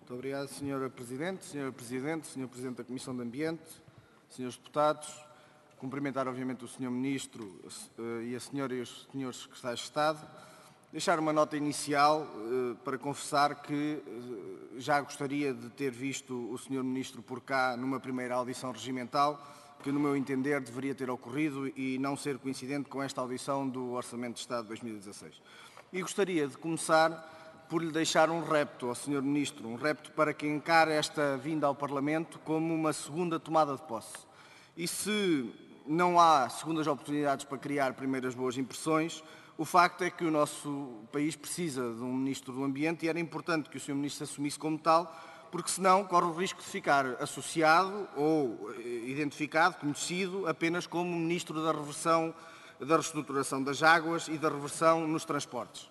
Muito obrigado, Sr. Presidente, Sr. Presidente, Sr. Presidente da Comissão de Ambiente, Srs. Deputados. Cumprimentar, obviamente, o Sr. Ministro e a Senhora e os Srs. Secretários de Estado. Deixar uma nota inicial para confessar que já gostaria de ter visto o Sr. Ministro por cá numa primeira audição regimental, que, no meu entender, deveria ter ocorrido e não ser coincidente com esta audição do Orçamento de Estado de 2016. E gostaria de começar por lhe deixar um repto ao Sr. Ministro, um repto para que encare esta vinda ao Parlamento como uma segunda tomada de posse. E se não há segundas oportunidades para criar primeiras boas impressões, o facto é que o nosso país precisa de um Ministro do Ambiente e era importante que o Sr. Ministro se assumisse como tal, porque senão corre o risco de ficar associado ou identificado, conhecido, apenas como Ministro da Reversão, da Reestruturação das Águas e da Reversão nos transportes.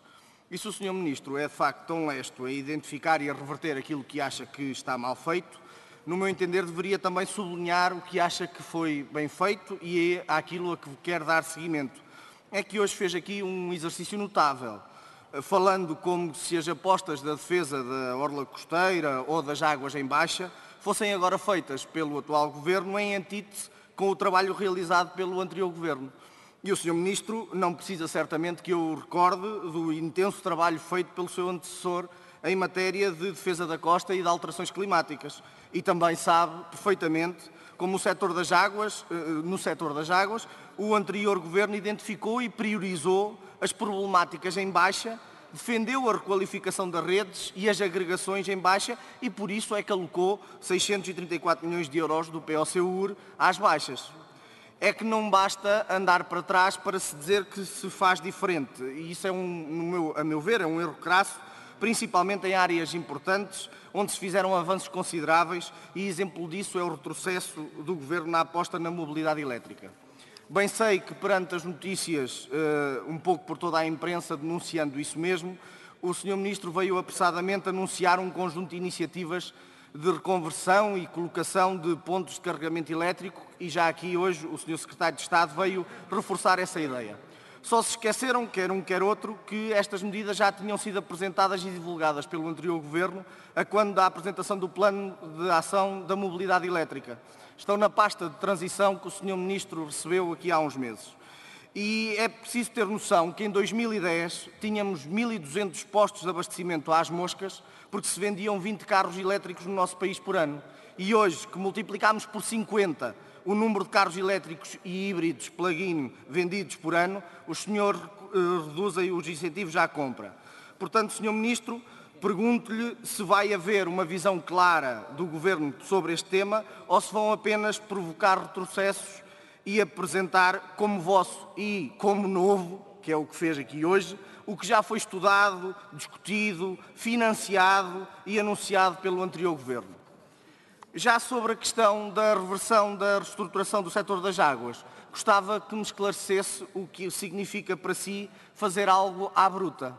E se o Sr. Ministro é de facto tão lesto a identificar e a reverter aquilo que acha que está mal feito, no meu entender deveria também sublinhar o que acha que foi bem feito e aquilo a que quer dar seguimento. É que hoje fez aqui um exercício notável, falando como se as apostas da defesa da orla costeira ou das águas em baixa fossem agora feitas pelo atual Governo em antítese com o trabalho realizado pelo anterior Governo. E o Sr. Ministro não precisa certamente que eu o recorde do intenso trabalho feito pelo seu antecessor em matéria de defesa da costa e de alterações climáticas. E também sabe perfeitamente como no setor das águas, o anterior Governo identificou e priorizou as problemáticas em baixa, defendeu a requalificação das redes e as agregações em baixa e por isso é que alocou 634 milhões de euros do POCUR às baixas. É que não basta andar para trás para se dizer que se faz diferente. E isso é, a meu ver, é um erro crasso, principalmente em áreas importantes, onde se fizeram avanços consideráveis e exemplo disso é o retrocesso do Governo na aposta na mobilidade elétrica. Bem sei que perante as notícias, um pouco por toda a imprensa denunciando isso mesmo, o Sr. Ministro veio apressadamente anunciar um conjunto de iniciativas de reconversão e colocação de pontos de carregamento elétrico e já aqui hoje o Sr. Secretário de Estado veio reforçar essa ideia. Só se esqueceram, quer um quer outro, que estas medidas já tinham sido apresentadas e divulgadas pelo anterior Governo a quando da apresentação do Plano de Ação da Mobilidade Elétrica. Estão na pasta de transição que o Sr. Ministro recebeu aqui há uns meses. E é preciso ter noção que em 2010 tínhamos 1.200 postos de abastecimento às moscas porque se vendiam 20 carros elétricos no nosso país por ano. E hoje, que multiplicámos por 50 o número de carros elétricos e híbridos plug-in vendidos por ano, os senhores reduzem os incentivos à compra. Portanto, Sr. Ministro, pergunto-lhe se vai haver uma visão clara do Governo sobre este tema ou se vão apenas provocar retrocessos e apresentar como vosso e como novo, que é o que fez aqui hoje, o que já foi estudado, discutido, financiado e anunciado pelo anterior Governo. Já sobre a questão da reversão da reestruturação do setor das águas, gostava que me esclarecesse o que significa para si fazer algo à bruta.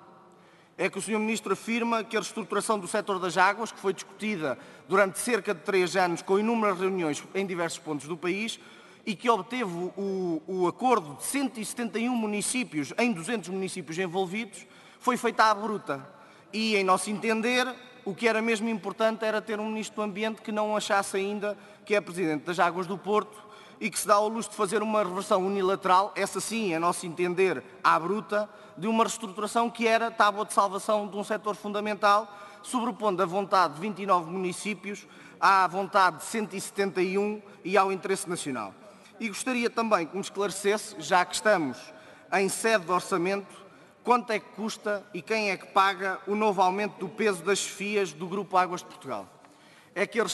É que o Sr. Ministro afirma que a reestruturação do setor das águas, que foi discutida durante cerca de 3 anos com inúmeras reuniões em diversos pontos do país, e que obteve o acordo de 171 municípios em 200 municípios envolvidos, foi feita à bruta. E, em nosso entender, o que era mesmo importante era ter um Ministro do Ambiente que não achasse ainda que é Presidente das Águas do Porto e que se dá ao luxo de fazer uma reversão unilateral, essa sim, a nosso entender, à bruta, de uma reestruturação que era tábua de salvação de um setor fundamental, sobrepondo a vontade de 29 municípios à vontade de 171 e ao interesse nacional. E gostaria também que me esclarecesse, já que estamos em sede de orçamento, quanto é que custa e quem é que paga o novo aumento do peso das chefias do Grupo Águas de Portugal. É que a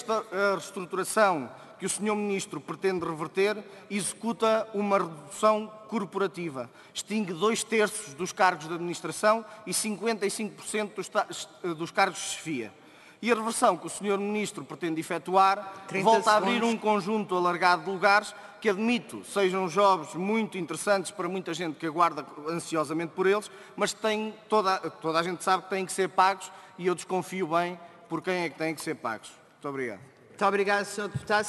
reestruturação que o Sr. Ministro pretende reverter executa uma redução corporativa, extingue 2/3 dos cargos de administração e 55% dos cargos de chefia. E a reversão que o Sr. Ministro pretende efetuar volta a abrir um conjunto alargado de lugares que, admito, sejam jobs muito interessantes para muita gente que aguarda ansiosamente por eles, mas toda a gente sabe que têm que ser pagos e eu desconfio bem por quem é que têm que ser pagos. Muito obrigado. Muito obrigado, Sr. Deputado.